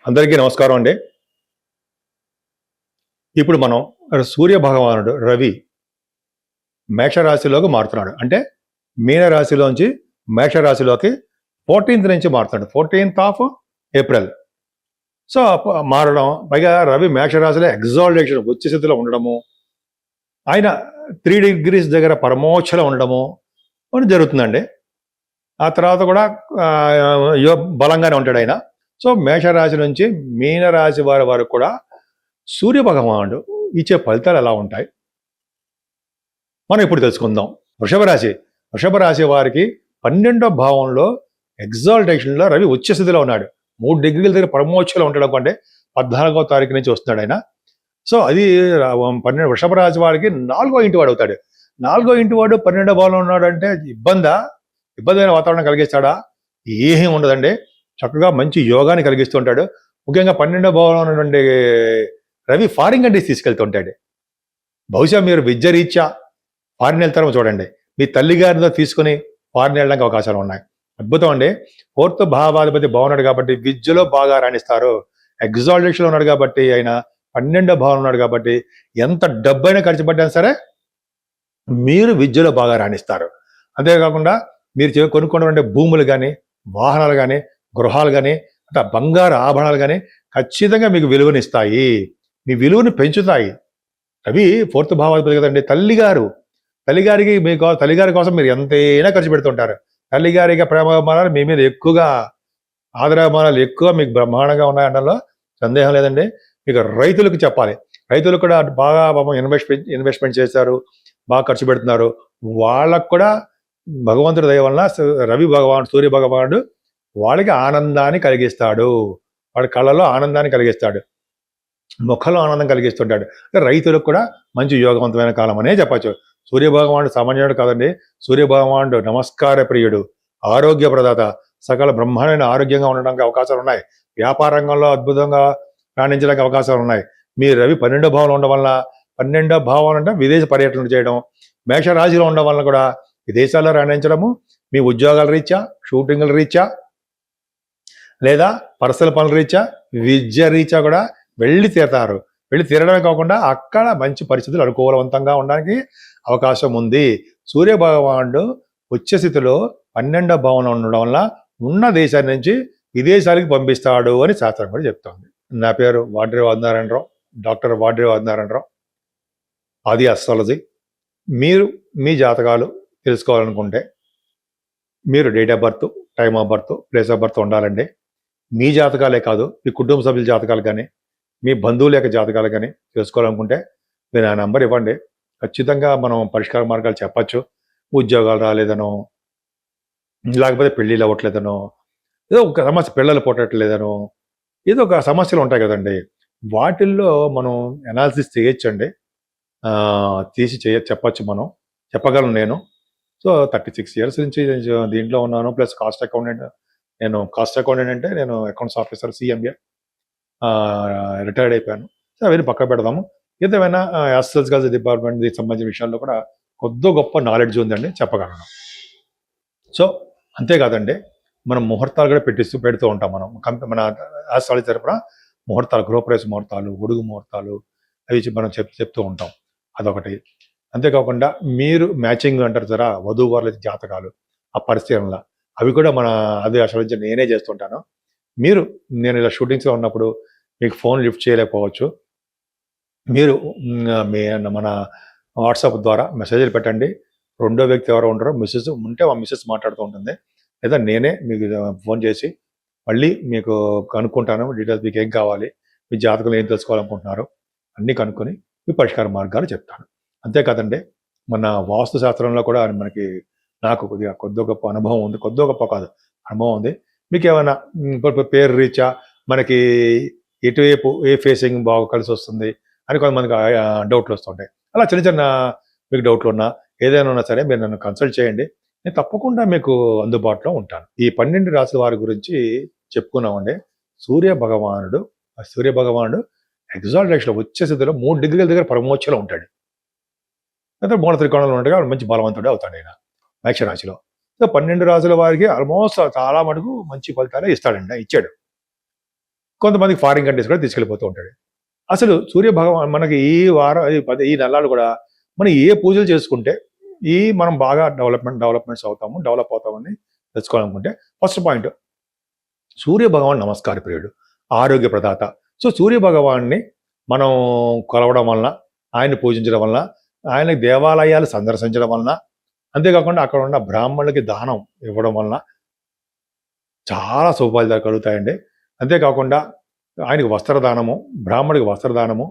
అందరికీ నమస్కారం అండి. ఇప్పుడు మనం సూర్య భగవానుడు రవి మేషరాశిలోకి మారుతున్నాడు. అంటే మీనరాశిలోంచి మేషరాశిలోకి 14th నుంచి మారుతున్నాడు. 14th of April. సో మారడం, పైగా రవి మేషరాశిలో ఎగ్జాల్టేషన్ ఉచ్చ స్థితిలో ఉండడము, ఆయన 3 degrees దగ్గర పరమోచ్చలో ఉండడము అని జరుగుతుందండి. ఆ తర్వాత కూడా బలంగానే ఉంటాడు ఆయన. సో మేషరాశి నుంచి మీనరాశి వారి వరకు కూడా సూర్య భగవానుడు ఇచ్చే ఫలితాలు ఎలా ఉంటాయి మనం ఇప్పుడు తెలుసుకుందాం. వృషభ రాశి వారికి 12వ భావంలో ఎగ్జాల్టేషన్లో రవి ఉచ్చ స్థితిలో ఉన్నాడు. 3 degrees దగ్గర పరమోచ్చలో ఉండడం కంటే 14వ తారీఖు నుంచి వస్తున్నాడు ఆయన. సో అది వృషభ రాశి వారికి 4వ ఇంటి వాడు అవుతాడు. 4వ ఇంటి వాడు 12వ భావంలో ఉన్నాడు అంటే ఇబ్బందైన వాతావరణం కలిగిస్తాడా? ఏమీ ఉండదండి. చక్కగా మంచి యోగాన్ని కలిగిస్తుంటాడు. ముఖ్యంగా 12వ భావంలో ఉన్నటువంటి రవి ఫారిన్ కంట్రీస్ తీసుకెళ్తుంటాడు. బహుశా మీరు విద్య రీత్యా ఫారిన్ వెళ్తారో చూడండి. మీ తల్లిగారితో తీసుకుని ఫారిన్ వెళ్ళడానికి అవకాశాలు ఉన్నాయి. అద్భుతం అండి. 4th భావాధిపతి బాగున్నాడు కాబట్టి విద్యలో బాగా రాణిస్తారు. ఎగ్జాల్టేషన్లో ఉన్నాడు కాబట్టి ఆయన 12వ భావం ఉన్నాడు కాబట్టి ఎంత డబ్బైనా ఖర్చు పెట్టినా సరే మీరు విద్యలో బాగా రాణిస్తారు. అంతేకాకుండా మీరు కొనుక్కున్నటువంటి భూములు కానీ, వాహనాలు కానీ, గృహాలు కానీ, అంటే బంగారు ఆభరణాలు కానీ ఖచ్చితంగా మీకు విలువనిస్తాయి. మీ విలువను పెంచుతాయి. అవి 4th భావాధిపతి కదండి. తల్లిగారి కోసం మీరు ఎంతైనా ఖర్చు పెడుతుంటారు. తల్లిగారికి ప్రేమాభిమానాలు మీ మీద ఎక్కువగా, ఆదరాభిమానాలు ఎక్కువ మీకు బ్రహ్మాండంగా ఉన్నాయనడంలో సందేహం లేదండి. మీకు రైతులకు చెప్పాలి. రైతులు కూడా బాగా ఇన్వెస్ట్మెంట్ చేశారు, బాగా ఖర్చు పెడుతున్నారు. వాళ్ళకు కూడా భగవంతుడి దయ వలన సూర్య భగవానుడు వాళ్ళకి ఆనందాన్ని కలిగిస్తాడు. వాడి కళ్ళలో ఆనందాన్ని కలిగిస్తాడు, ముఖంలో ఆనందం కలిగిస్తుంటాడు. రైతులకు కూడా మంచి యోగవంతమైన కాలం అనే చెప్పచ్చు. సూర్య భగవానుడు సామాన్యుడు కాదండి. సూర్య భగవానుడు నమస్కార ప్రియుడు, ఆరోగ్య ప్రదాత, సకల బ్రహ్మాండమైన ఆరోగ్యంగా ఉండడానికి అవకాశాలు ఉన్నాయి. వ్యాపార రంగంలో అద్భుతంగా రాణించడానికి అవకాశాలు ఉన్నాయి. మీ రవి 12వ భావంలో ఉండడం వల్ల, 12వ భావం అంటే విదేశ పర్యటన చేయడం, మేషరాశిలో ఉండడం వల్ల కూడా విదేశాల్లో రాణించడము, మీ ఉద్యోగాల రీత్యా, షూటింగ్ల రీత్యా, లేదా పర్సనల్ పనుల రీత్యా, విద్య రీత్యా కూడా వెళ్ళి తీరడమే కాకుండా అక్కడ మంచి పరిస్థితులు అనుకూలవంతంగా ఉండడానికి అవకాశం ఉంది. సూర్య భగవానుడు ఉచ్చస్థితిలో 12వ భావంలో ఉండడం వల్ల ఉన్న దేశాన్ని నుంచి విదేశాలకు పంపిస్తాడు అని శాస్త్రం కూడా చెప్తోంది. నా పేరు డాక్టర్ వాడ్రేవ్ ఆదినారాయణరావు, ఆది అస్ట్రాలజీ. మీరు మీ జాతకాలు తెలుసుకోవాలనుకుంటే మీరు date of birth, time of birth, place of birth ఉండాలండి. మీ జాతకాలే కాదు, మీ కుటుంబ సభ్యుల జాతకాలు కానీ, మీ బంధువుల యొక్క జాతకాలు కానీ తెలుసుకోవాలనుకుంటే మీరు ఆ నెంబర్ ఇవ్వండి. ఖచ్చితంగా మనం పరిష్కార మార్గాలు చెప్పచ్చు. ఉద్యోగాలు రాలేదనో, లేకపోతే పెళ్ళిళ్ళు అవ్వట్లేదనో, ఏదో ఒక సమస్య, పిల్లలు పుట్టట్లేదనో, ఏదో ఒక సమస్యలు ఉంటాయి కదండి. వాటిల్లో మనం అనాలిసిస్ చేయొచ్చండి. చెప్పగలను నేను. సో 36 years నుంచి దీంట్లో ఉన్నాను. Plus cost accountant. అంటే నేను అకౌంట్స్ ఆఫీసర్, CMA రిటైర్డ్ అయిపోయాను. సో అవన్నీ పక్క పెడదాము. ఏదేమైనా యాస్ట్రాలజికల్ డిపార్ట్మెంట్ దీనికి సంబంధించిన విషయాల్లో కూడా కొద్ది గొప్ప నాలెడ్జ్ ఉందండి, చెప్పగలను. సో అంతేకాదండి, మనం ముహూర్తాలు కూడా పెడుతూ ఉంటాం. మన యాస్ట్రాలజీ తరపున ముహూర్తాలు, గృహప్రవేశ ముహూర్తాలు, ఉడుగు ముహూర్తాలు అవి మనం చెప్తూ ఉంటాం. అదొకటి. అంతేకాకుండా మీరు మ్యాచింగ్ అంటారు సరే, వధూవరుల జాతకాలు, ఆ పరిశీలనల అవి కూడా అది అసలు నేనే చేస్తుంటాను. నేను ఇలా షూటింగ్స్లో ఉన్నప్పుడు మీకు ఫోన్ లిఫ్ట్ చేయలేకపోవచ్చు. మీరు మన వాట్సాప్ ద్వారా మెసేజ్లు పెట్టండి. రెండో వ్యక్తి ఎవరో ఉంటారో, మిస్సెస్ ఉంటే మా మిస్సెస్ మాట్లాడుతూ ఉంటుంది, లేదా నేనే మీకు ఫోన్ చేసి మళ్ళీ మీకు కనుక్కుంటాను డీటెయిల్స్. మీకు ఏం కావాలి, మీ జాతకంలో ఏం తెలుసుకోవాలనుకుంటున్నారు అన్నీ కనుక్కొని మీ పరిష్కార మార్గాలు చెప్తాను. అంతేకాదండి, మన వాస్తు శాస్త్రంలో కూడా నాకు కొద్దిగా గొప్ప అనుభవం ఉంది. అనుభవం ఉంది. మీకు ఏమైనా పేరు రీత్యా మనకి ఎటువైపు ఏ ఫేసింగ్ బాగా కలిసి వస్తుంది అని కొంతమందికి డౌట్లు వస్తుంటాయి. అలా చిన్న మీకు డౌట్లు ఉన్నా, ఏదైనా ఉన్నా సరే మీరు నన్ను కన్సల్ట్ చేయండి. నేను తప్పకుండా మీకు అందుబాటులో ఉంటాను. ఈ 12 రాశుల వారి గురించి చెప్పుకున్నామండి. సూర్య భగవానుడు ఎగ్జాల్టేషన్లో ఉచ్చ స్థితిలో 3 degrees దగ్గర పరమోచ్చలో ఉంటాడు. అయితే మూల త్రికోణంలో ఉండగా మంచి బలవంతుడే అవుతాడు ఆయన మేషరాశిలో. సో 12 రాశుల వారికి ఆల్మోస్ట్ చాలా మటుకు మంచి ఫలితాలే ఇచ్చాడు. కొంతమందికి ఫారిన్ కంట్రీస్ కూడా తీసుకెళ్ళిపోతూ ఉంటాడు. అసలు సూర్య భగవాన్ మనకి ఈ వారం ఈ నెలలు కూడా మనం ఏ పూజలు చేసుకుంటే మనం బాగా డెవలప్మెంట్స్ అవుతాము, డెవలప్ అవుతామని తెలుసుకోవాలనుకుంటే ఫస్ట్ పాయింట్ సూర్య భగవాన్ నమస్కార ప్రియుడు, ఆరోగ్య ప్రదాత. సో సూర్య భగవాన్ని మనం కొలవడం వలన, ఆయన్ని పూజించడం వలన, ఆయన దేవాలయాలు సందర్శించడం వలన, అంతేకాకుండా అక్కడ ఉన్న బ్రాహ్మణులకి దానం ఇవ్వడం వలన చాలా సౌభాగ్యాలు కలుగుతాయండి. అంతేకాకుండా ఆయనకు వస్త్రదానము, బ్రాహ్మడికి వస్త్రదానము,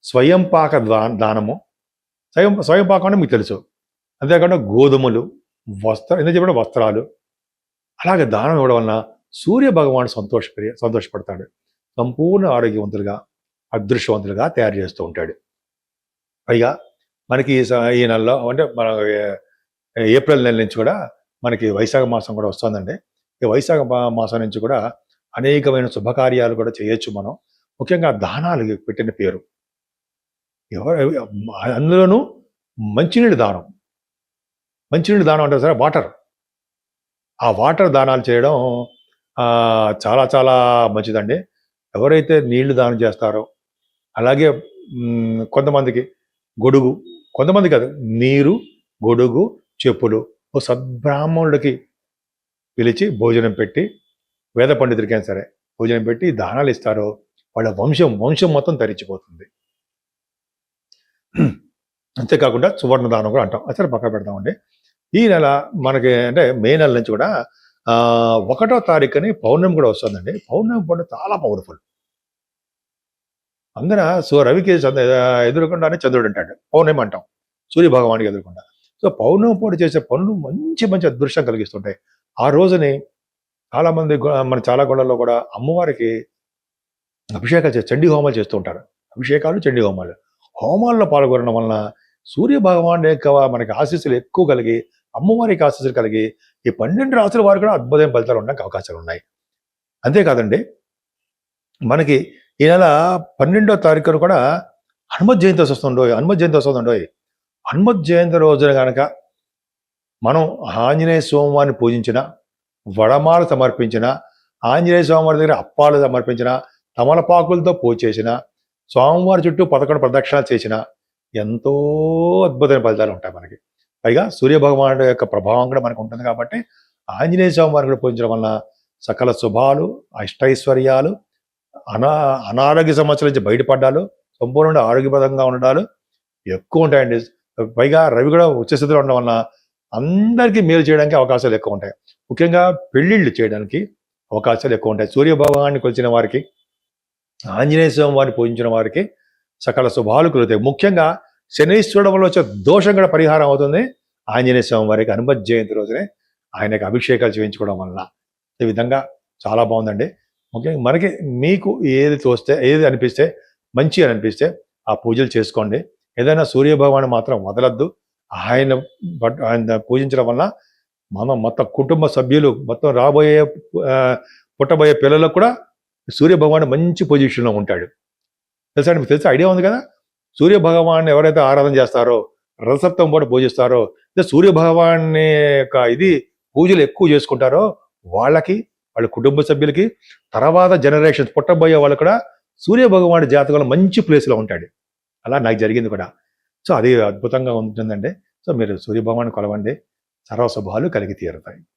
స్వయం పాక దానము, స్వయం పాకం అంటే మీకు తెలుసు. అంతేకాకుండా గోధుమలు, ఎందుకు చెప్పిన వస్త్రాలు, అలాగే దానం ఇవ్వడం వలన సూర్య భగవాన్ సంతోషపడతాడు. సంపూర్ణ ఆరోగ్యవంతులుగా, అదృష్టవంతులుగా తయారు చేస్తూ ఉంటాడు. పైగా మనకి ఈ నెలలో అంటే మన ఏప్రిల్ నెల నుంచి కూడా మనకి వైశాఖ మాసం కూడా వస్తుందండి. ఈ వైశాఖ మాసం నుంచి కూడా అనేకమైన శుభకార్యాలు కూడా చేయొచ్చు మనం. ముఖ్యంగా దానాలు పెట్టిన పేరు అందులోనూ మంచినీళ్ళు దానం. మంచినీళ్ళు దానం అంటారు సరే, వాటర్. ఆ వాటర్ దానాలు చేయడం చాలా చాలా మంచిదండి. ఎవరైతే నీళ్లు దానం చేస్తారో, అలాగే కొంతమందికి గొడుగు, కొంతమంది కాదు, నీరు, గొడుగు, చెప్పులు ఓ సద్బ్రాహ్మణుడికి పిలిచి భోజనం పెట్టి, వేద పండితుడికైనా సరే భోజనం పెట్టి దానాలు ఇస్తారో వాళ్ళ వంశం మొత్తం తరించిపోతుంది. అంతేకాకుండా సువర్ణ దానం కూడా అంటాం. అసలు పక్క పెడతామండి. ఈ నెల మనకి అంటే మే నెల నుంచి కూడా 1వ తారీఖుని పౌర్ణమి కూడా వస్తుందండి. పౌర్ణమి పండుగ చాలా పవర్ఫుల్. అందరూ రవికి ఎదురుకుండానే చంద్రుడు అంటాడు, పౌర్ణమి అంటాం, సూర్య భగవానికి ఎదురుకుండా. సో పౌర్ణమి పూట చేసే పనులు మంచి మంచి అదృష్టం కలిగిస్తుంటాయి. ఆ రోజుని చాలామంది చాలా గుళ్ళల్లో కూడా అమ్మవారికి అభిషేకాలు చండీ హోమాలు చేస్తూ ఉంటారు. అభిషేకాలు, చండీ హోమాలు. హోమాల్లో పాల్గొనడం వలన సూర్య భగవాన్ యొక్క మనకి ఆశీస్సులు ఎక్కువ కలిగి, అమ్మవారికి ఆశీస్సులు కలిగి ఈ 12 రాసుల వారు కూడా అద్భుతమైన ఫలితాలు ఉండడానికి అవకాశాలు ఉన్నాయి. అంతేకాదండి, మనకి ఈ నెల 12వ తారీఖున కూడా హనుమత్ జయంతి వస్తుండోయ్. హనుమత్ జయంతి రోజున కనుక మనం ఆంజనేయ స్వామివారిని పూజించిన, వడమాలు సమర్పించిన, ఆంజనేయ స్వామివారి దగ్గర అప్పాలు సమర్పించిన, తమలపాకులతో పూజ చేసిన, స్వామివారి చుట్టూ 11 ప్రదక్షిణాలు చేసిన ఎంతో అద్భుతమైన ఫలితాలు ఉంటాయి మనకి. పైగా సూర్య భగవానుడు యొక్క ప్రభావం కూడా మనకు ఉంటుంది కాబట్టి ఆంజనేయ స్వామివారిని కూడా పూజించడం వలన సకల శుభాలు, అష్టైశ్వర్యాలు, అనారోగ్య సమస్యల నుంచి బయటపడ్డాలు, సంపూర్ణంగా ఆరోగ్యప్రదంగా ఉండడాలు ఎక్కువ ఉంటాయండి. పైగా రవి కూడా ఉచ్చస్థితిలో ఉండడం వలన అందరికీ మేలు చేయడానికి అవకాశాలు ఎక్కువ ఉంటాయి. ముఖ్యంగా పెళ్లిళ్ళు చేయడానికి అవకాశాలు ఎక్కువ ఉంటాయి. సూర్య భగవాన్ని కొలిచిన వారికి, ఆంజనేయ స్వామి వారిని పూజించిన వారికి సకల శుభాలు కలుగుతాయి. ముఖ్యంగా శనీశ్వరుడు వల్ల వచ్చే దోషం కూడా పరిహారం అవుతుంది ఆంజనేయ స్వామి వారికి హనుమత్ జయంతి రోజునే ఆయనకి అభిషేకాలు చేయించుకోవడం వలన. ఈ విధంగా చాలా బాగుందండి. ముఖ్యంగా మనకి మీకు ఏది తోస్తే, ఏది అనిపిస్తే, మంచి అని అనిపిస్తే ఆ పూజలు చేసుకోండి. ఏదైనా సూర్య భగవాన్ మాత్రం వదలద్దు. ఆయన పూజించడం వల్ల మొత్తం కుటుంబ సభ్యులు, మొత్తం పుట్టబోయే పిల్లలకు కూడా సూర్య భగవాన్ మంచి పొజిషన్లో ఉంటాడు. తెలుసా, మీకు తెలుసా, ఐడియా ఉంది కదా. సూర్య భగవాన్ ఎవరైతే ఆరాధన చేస్తారో, రథసప్తం పాటు పూజిస్తారో, సూర్య భగవాన్ని యొక్క పూజలు ఎక్కువ చేసుకుంటారో వాళ్ళకి, వాళ్ళ కుటుంబ సభ్యులకి, తర్వాత జనరేషన్స్ పుట్టబోయే వాళ్ళు కూడా సూర్య భగవాన్ జాతకంలో మంచి ప్లేస్లో ఉంటాడు. అలా నాకు జరిగింది కూడా. సో అది అద్భుతంగా ఉంటుందండి. సో మీరు సూర్య భగవాన్ కొలవండి, సర్వశుభాలు కలిగి తీరుతాయి.